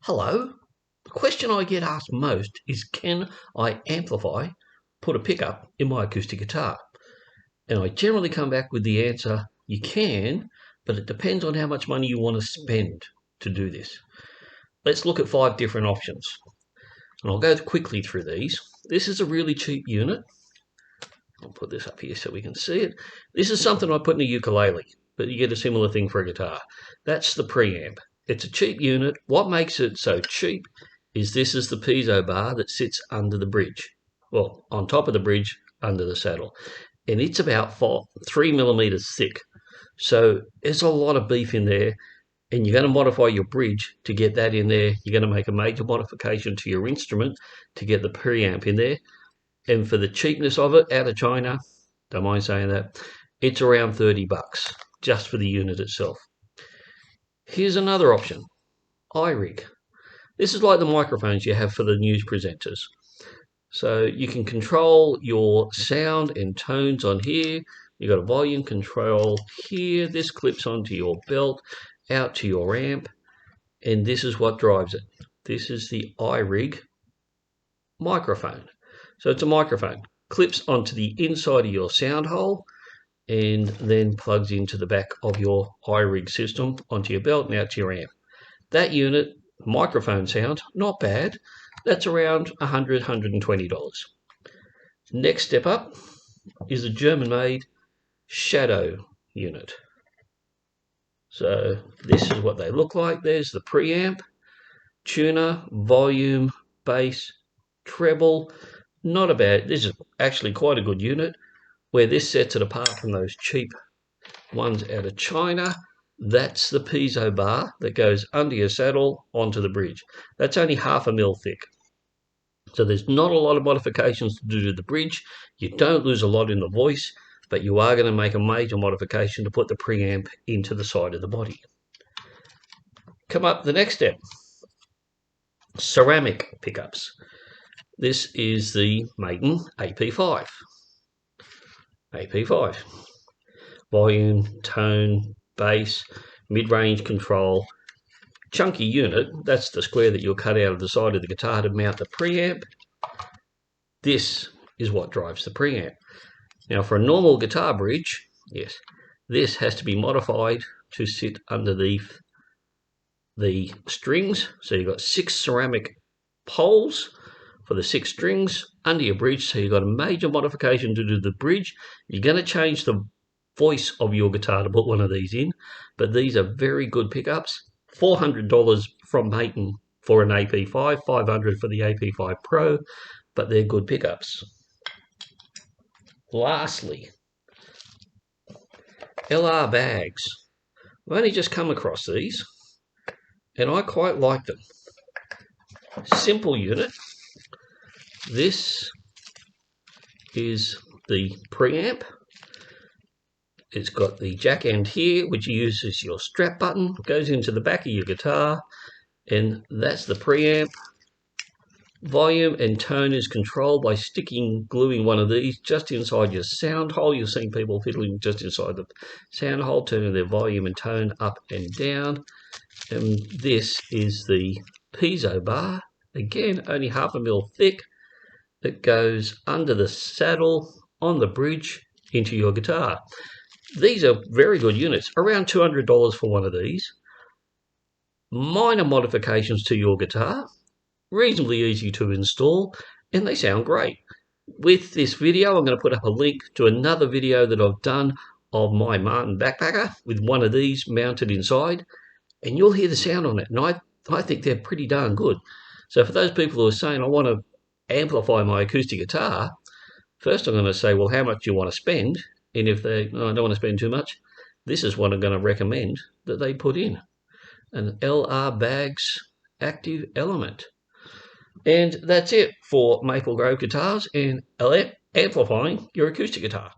Hello. The question I get asked most is, can I amplify, put a pickup in my acoustic guitar? And I generally come back with the answer, you can, but it depends on how much money you want to spend to do this. Let's look at 5 different options. And I'll go quickly through these. This is a really cheap unit. I'll put this up here so we can see it. This is something I put in a ukulele, but you get a similar thing for a guitar. That's the preamp. It's a cheap unit. What makes it so cheap is this is the piezo bar that sits under the bridge. Well, on top of the bridge, under the saddle. And it's about 3 millimeters thick. So there's a lot of beef in there, and you're going to modify your bridge to get that in there. You're going to make a major modification to your instrument to get the preamp in there. And for the cheapness of it, out of China, don't mind saying that, it's around $30 just for the unit itself. Here's another option, iRig. This is like the microphones you have for the news presenters. So you can control your sound and tones on here. You've got a volume control here. This clips onto your belt, out to your amp, and this is what drives it. This is the iRig microphone. So it's a microphone, clips onto the inside of your sound hole and then plugs into the back of your iRig system onto your belt and out to your amp. That unit, microphone sound, not bad. That's around $100, $120. Next step up is a German-made Shadow unit. So this is what they look like. There's the preamp, tuner, volume, bass, treble. Not a bad, this is actually quite a good unit. Where this sets it apart from those cheap ones out of China, that's the piezo bar that goes under your saddle onto the bridge. That's only 1/2 mil thick. So there's not a lot of modifications to do to the bridge. You don't lose a lot in the voice, but you are going to make a major modification to put the preamp into the side of the body. Come up the next step, ceramic pickups. This is the Maiden AP5. AP5. Volume, tone, bass, mid-range control. Chunky unit, that's the square that you'll cut out of the side of the guitar to mount the preamp. This is what drives the preamp. Now for a normal guitar bridge, yes, this has to be modified to sit underneath the strings. So you've got 6 ceramic poles for the 6 strings under your bridge. So you've got a major modification to do the bridge. You're going to change the voice of your guitar to put one of these in, but these are very good pickups. $400 from Maiden for an AP5, $500 for the AP5 Pro, but they're good pickups. Lastly, LR bags. I've only just come across these, and I quite like them. Simple unit. This is the preamp. It's got the jack end here, which you use as your strap button. It goes into the back of your guitar, and that's the preamp. Volume and tone is controlled by gluing one of these just inside your sound hole. You'll see people fiddling just inside the sound hole, turning their volume and tone up and down. And this is the piezo bar. Again, only 1/2 mil thick. That goes under the saddle on the bridge into your guitar. These are very good units, around $200 for one of these. Minor modifications to your guitar, reasonably easy to install, and they sound great. With this video, I'm going to put up a link to another video that I've done of my Martin backpacker with one of these mounted inside, and you'll hear the sound on it, and I think they're pretty darn good. So for those people who are saying, I want to amplify my acoustic guitar, first I'm going to say, well, how much do you want to spend? And if I don't want to spend too much, this is what I'm going to recommend that they put in. An LR Bags Active Element. And that's it for Maple Grove Guitars and amplifying your acoustic guitar.